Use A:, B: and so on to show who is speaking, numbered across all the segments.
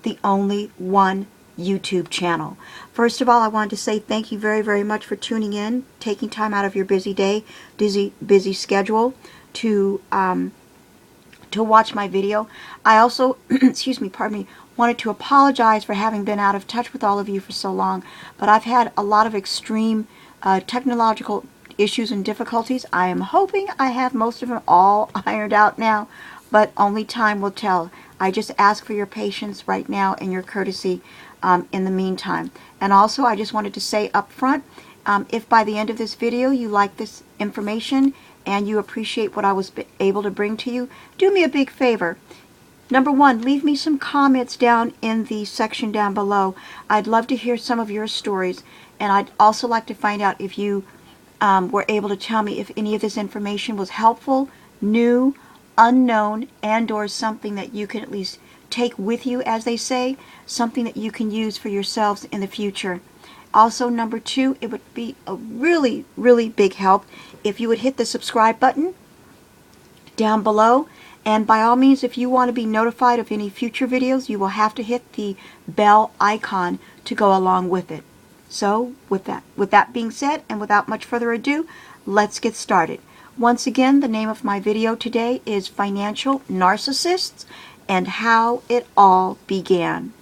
A: the only one YouTube channel. First of all, I wanted to say thank you very, very much for tuning in, taking time out of your busy day, busy schedule to watch my video. I also, excuse me, pardon me, wanted to apologize for having been out of touch with all of you for so long, but I've had a lot of extreme technological issues and difficulties. I am hoping I have most of them all ironed out now, but only time will tell. I just ask for your patience right now and your courtesy in the meantime. And also, I just wanted to say up front, if by the end of this video you like this information and you appreciate what I was able to bring to you, do me a big favor. Number one, leave me some comments down in the section down below. I'd love to hear some of your stories, and I'd also like to find out if you were able to tell me if any of this information was helpful, new, unknown, and or something that you can at least take with you, as they say, something that you can use for yourselves in the future. Also, number two, it would be a really, really big help if you would hit the subscribe button down below. And by all means, if you want to be notified of any future videos, you will have to hit the bell icon to go along with it. So, with that being said, and without much further ado, let's get started. Once again, the name of my video today is Financial Narcissists and How It All Began.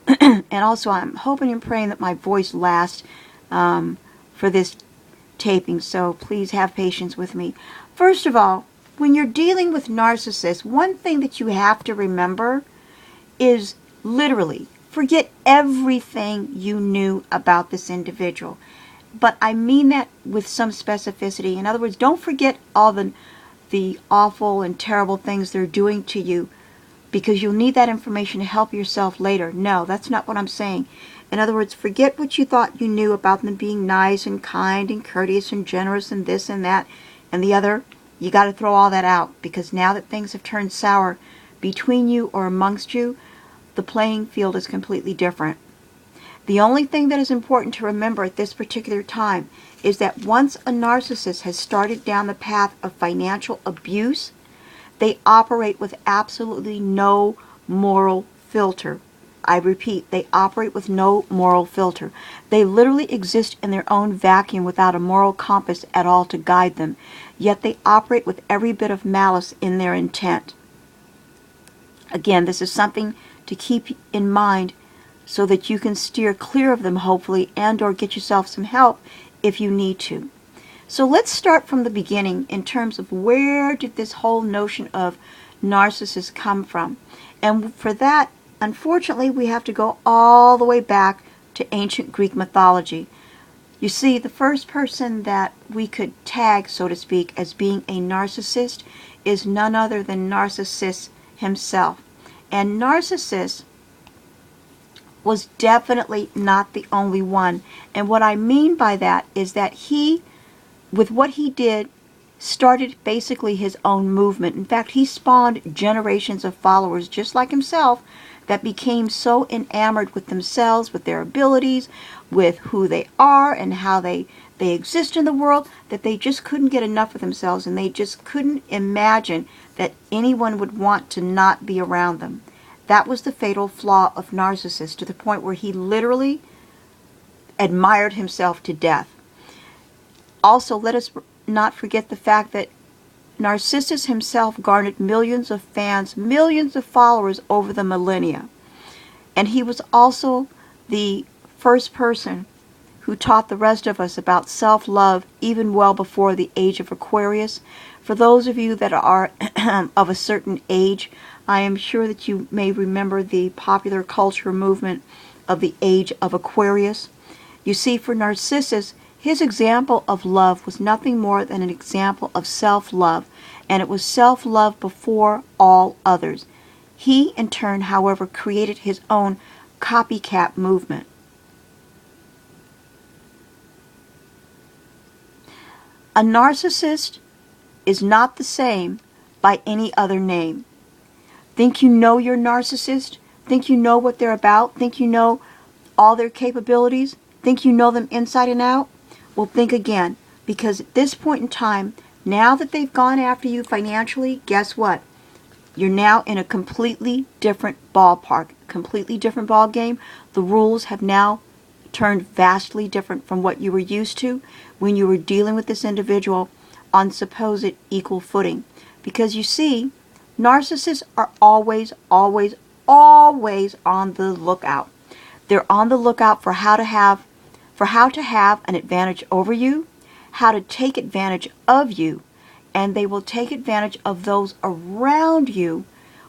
A: And also, I'm hoping and praying that my voice lasts for this taping, so please have patience with me. First of all, when you're dealing with narcissists, one thing that you have to remember is literally forget everything you knew about this individual. But I mean that with some specificity. In other words, don't forget all the awful and terrible things they're doing to you, because you'll need that information to help yourself later. No, that's not what I'm saying. In other words, forget what you thought you knew about them being nice and kind and courteous and generous and this and that and the other. You got to throw all that out, because now that things have turned sour between you or amongst you, the playing field is completely different. The only thing that is important to remember at this particular time is that once a narcissist has started down the path of financial abuse, they operate with absolutely no moral filter. I repeat, they operate with no moral filter. They literally exist in their own vacuum without a moral compass at all to guide them, yet they operate with every bit of malice in their intent. Again, this is something to keep in mind so that you can steer clear of them, hopefully, and or get yourself some help if you need to. So let's start from the beginning in terms of where did this whole notion of narcissists come from. And for that, unfortunately, we have to go all the way back to ancient Greek mythology. You see, the first person that we could tag, so to speak, as being a narcissist is none other than Narcissus himself. And Narcissus was definitely not the only one. And what I mean by that is that he, with what he did, started basically his own movement. In fact, he spawned generations of followers just like himself that became so enamored with themselves, with their abilities, with who they are and how they exist in the world, that they just couldn't get enough of themselves, and they just couldn't imagine that anyone would want to not be around them. That was the fatal flaw of Narcissus, to the point where he literally admired himself to death. Also, let us not forget the fact that Narcissus himself garnered millions of fans, millions of followers over the millennia. And he was also the first person who taught the rest of us about self-love, even well before the age of Aquarius. For those of you that are of a certain age, I am sure that you may remember the popular culture movement of the age of Aquarius. You see, for Narcissus, his example of love was nothing more than an example of self-love, and it was self-love before all others. He, in turn, however, created his own copycat movement. A narcissist is not the same by any other name. Think you know your narcissist? Think you know what they're about? Think you know all their capabilities? Think you know them inside and out? Well, think again, because at this point in time, now that they've gone after you financially, guess what? You're now in a completely different ballpark, completely different ball game. The rules have now turned vastly different from what you were used to when you were dealing with this individual on supposed equal footing. Because you see, narcissists are always, always, always on the lookout. They're on the lookout for how to have an advantage over you, how to take advantage of you, and they will take advantage of those around you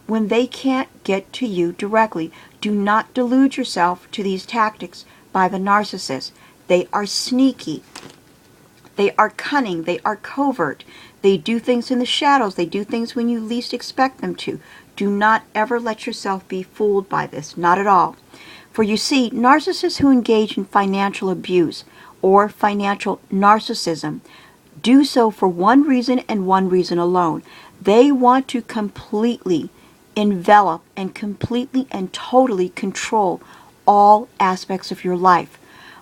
A: when they can't get to you directly. Do not delude yourself to these tactics by the narcissist. They are sneaky. They are cunning. They are covert. They do things in the shadows. They do things when you least expect them to. Do not ever let yourself be fooled by this. Not at all. For you see, narcissists who engage in financial abuse or financial narcissism do so for one reason and one reason alone. They want to completely envelop and completely and totally control all aspects of your life.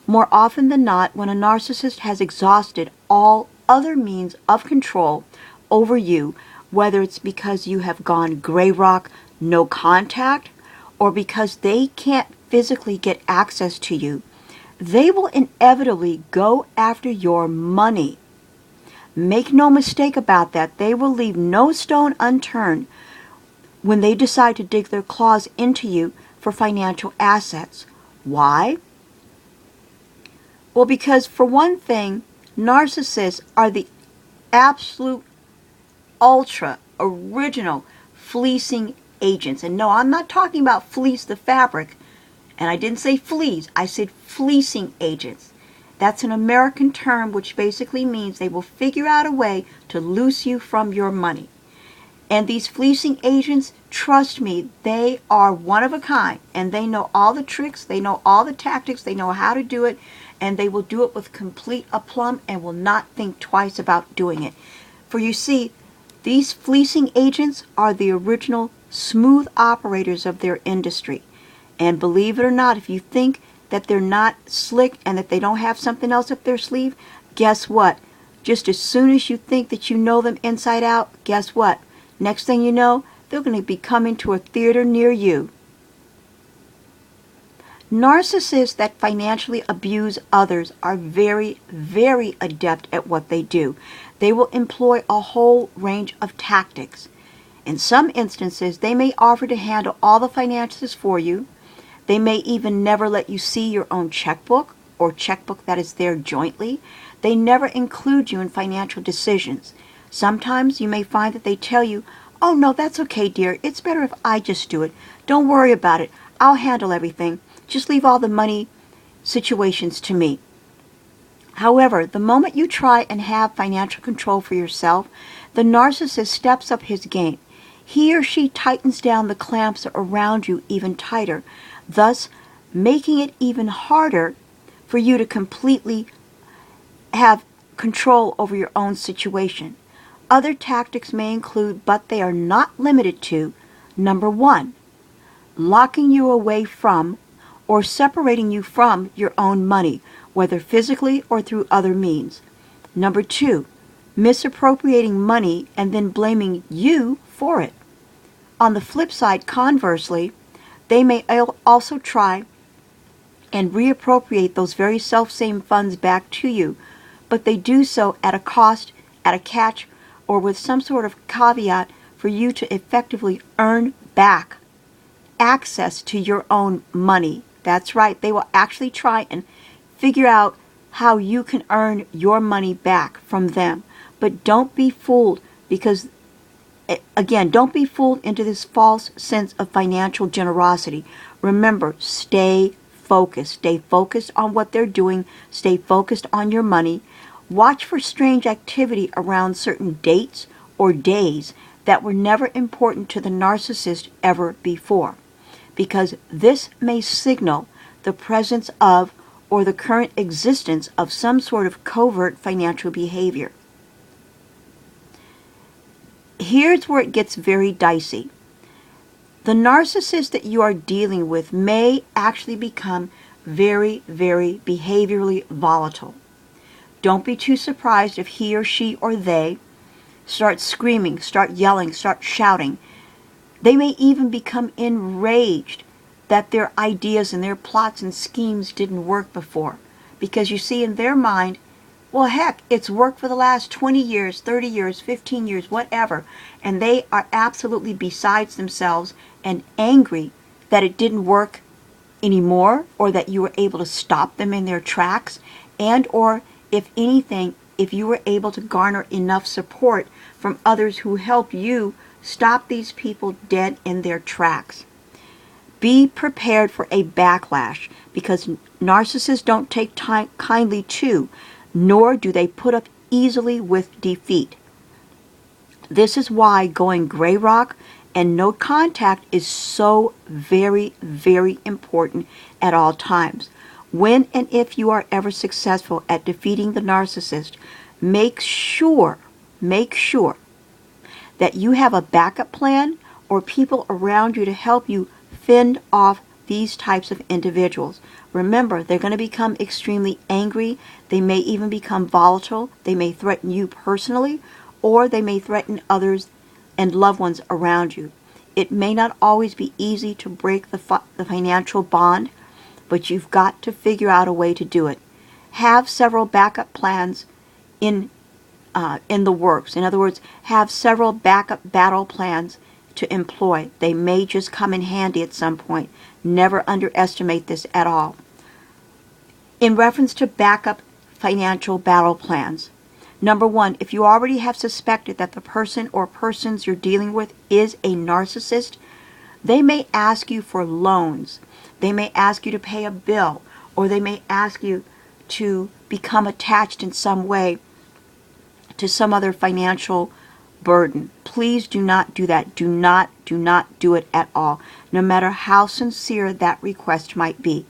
A: More often than not, when a narcissist has exhausted all other means of control over you, whether it's because you have gone gray rock, no contact, or because they can't physically get access to you, they will inevitably go after your money. Make no mistake about that. They will leave no stone unturned when they decide to dig their claws into you for financial assets. Why? Well, because for one thing, narcissists are the absolute ultra original fleecing agents. And no, I'm not talking about fleece the fabric. And I didn't say fleas, I said fleecing agents. That's an American term which basically means they will figure out a way to loose you from your money. And these fleecing agents, trust me, they are one of a kind. And they know all the tricks, they know all the tactics, they know how to do it. And they will do it with complete aplomb and will not think twice about doing it. For you see, these fleecing agents are the original smooth operators of their industry. And believe it or not, if you think that they're not slick and that they don't have something else up their sleeve, guess what? Just as soon as you think that you know them inside out, guess what? Next thing you know, they're going to be coming to a theater near you. Narcissists that financially abuse others are very, very adept at what they do. They will employ a whole range of tactics. In some instances, they may offer to handle all the finances for you. They may even never let you see your own checkbook or checkbook that is there jointly. They never include you in financial decisions. Sometimes you may find that they tell you, "Oh no, that's okay, dear. It's better if I just do it. Don't worry about it. I'll handle everything. Just leave all the money situations to me." However, the moment you try and have financial control for yourself, the narcissist steps up his game. He or she tightens down the clamps around you even tighter, thus making it even harder for you to completely have control over your own situation. Other tactics may include, but they are not limited to, number one, locking you away from or separating you from your own money, whether physically or through other means. Number two, misappropriating money and then blaming you for it. On the flip side, conversely, they may also try and reappropriate those very self-same funds back to you, but they do so at a cost, at a catch, or with some sort of caveat for you to effectively earn back access to your own money. That's right, they will actually try and figure out how you can earn your money back from them. But don't be fooled, because again, don't be fooled into this false sense of financial generosity. Remember, stay focused. Stay focused on what they're doing. Stay focused on your money. Watch for strange activity around certain dates or days that were never important to the narcissist ever before, because this may signal the presence of or the current existence of some sort of covert financial behavior. Here's where it gets very dicey. The narcissist that you are dealing with may actually become very, very behaviorally volatile. Don't be too surprised if he or she or they start screaming, start yelling, start shouting. They may even become enraged that their ideas and their plots and schemes didn't work before. Because you see, in their mind, well, heck, it's worked for the last 20 years, 30 years, 15 years, whatever. And they are absolutely besides themselves and angry that it didn't work anymore, or that you were able to stop them in their tracks, and or, if anything, if you were able to garner enough support from others who help you stop these people dead in their tracks. Be prepared for a backlash, because narcissists don't take kindly to, nor do they put up easily with defeat. This is why going gray rock and no contact is so very, very important at all times. When and if you are ever successful at defeating the narcissist, make sure that you have a backup plan or people around you to help you fend off these types of individuals. Remember, they're going to become extremely angry. They may even become volatile. They may threaten you personally, or they may threaten others and loved ones around you. It may not always be easy to break the financial bond, but you've got to figure out a way to do it. Have several backup plans in the works. In other words, have several backup battle plans to employ. They may just come in handy at some point. Never underestimate this at all. In reference to backup financial battle plans, number one, if you already have suspected that the person or persons you're dealing with is a narcissist, they may ask you for loans. They may ask you to pay a bill, or they may ask you to become attached in some way to some other financial burden. Please do not do that. Do not do it at all, no matter how sincere that request might be.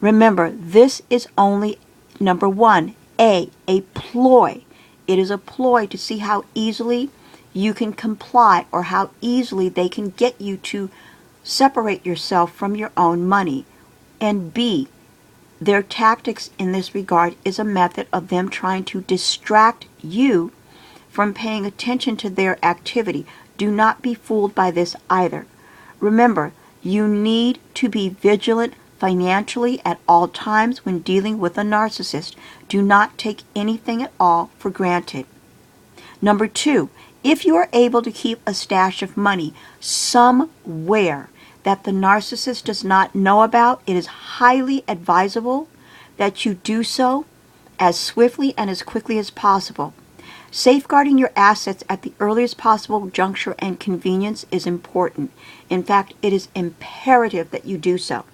A: Remember, this is only, number one, a ploy. It is a ploy to see how easily you can comply, or how easily they can get you to separate yourself from your own money. And B, their tactics in this regard is a method of them trying to distract you from paying attention to their activity. Do not be fooled by this either. Remember, you need to be vigilant financially at all times when dealing with a narcissist. Do not take anything at all for granted. Number two, if you are able to keep a stash of money somewhere that the narcissist does not know about, it is highly advisable that you do so as swiftly and as quickly as possible. Safeguarding your assets at the earliest possible juncture and convenience is important. In fact, it is imperative that you do so.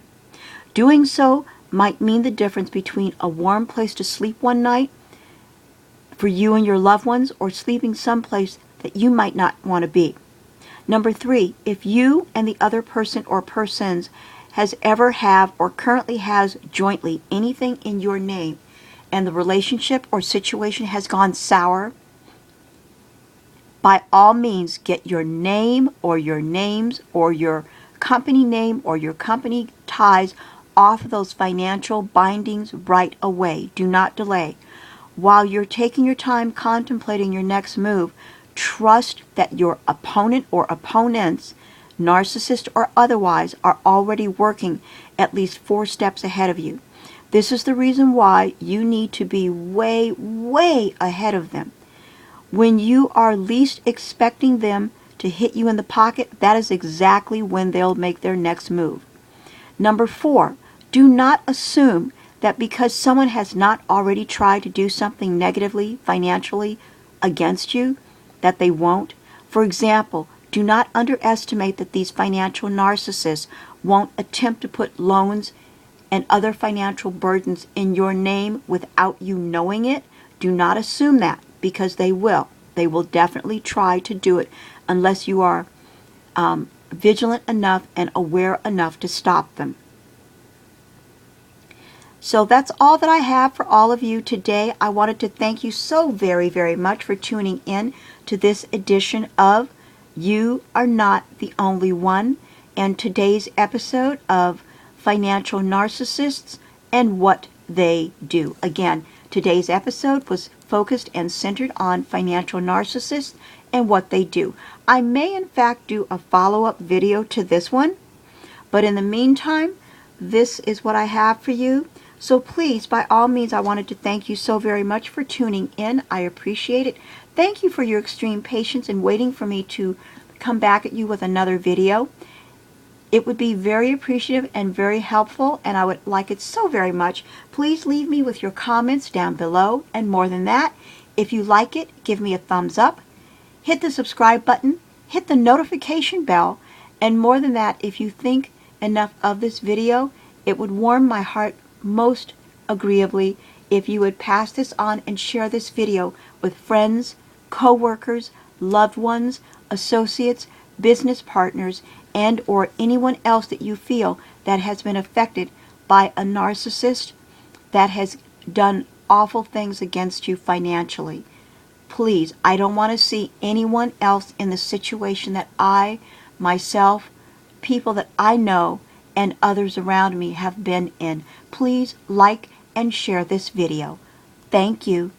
A: Doing so might mean the difference between a warm place to sleep one night for you and your loved ones, or sleeping someplace that you might not want to be. Number three, if you and the other person or persons has ever have or currently has jointly anything in your name, and the relationship or situation has gone sour, by all means get your name or your names or your company name or your company ties off of those financial bindings right away. Do not delay. While you're taking your time contemplating your next move, trust that your opponent or opponents, narcissist or otherwise, are already working at least 4 steps ahead of you. This is the reason why you need to be way, way ahead of them. When you are least expecting them to hit you in the pocket, that is exactly when they'll make their next move. Number 4, do not assume that because someone has not already tried to do something negatively, financially, against you, that they won't. For example, do not underestimate that these financial narcissists won't attempt to put loans and other financial burdens in your name without you knowing it. Do not assume that, because they will. They will definitely try to do it unless you are vigilant enough and aware enough to stop them. So that's all that I have for all of you today. I wanted to thank you so very, very much for tuning in to this edition of You Are Not the Only One, and today's episode of Financial Narcissists and What They Do. Again, today's episode was focused and centered on financial narcissists and what they do. I may in fact do a follow-up video to this one, but in the meantime, this is what I have for you. So please, by all means, I wanted to thank you so very much for tuning in. I appreciate it. Thank you for your extreme patience in waiting for me to come back at you with another video. It would be very appreciative and very helpful, and I would like it so very much. Please leave me with your comments down below, and more than that, if you like it, give me a thumbs up, hit the subscribe button, hit the notification bell, and more than that, if you think enough of this video, it would warm my heart most agreeably if you would pass this on and share this video with friends, co-workers, loved ones, associates, business partners, and or anyone else that you feel that has been affected by a narcissist that has done awful things against you financially. Please, I don't want to see anyone else in the situation that I, myself, people that I know, and others around me have been in. Please like and share this video. Thank you.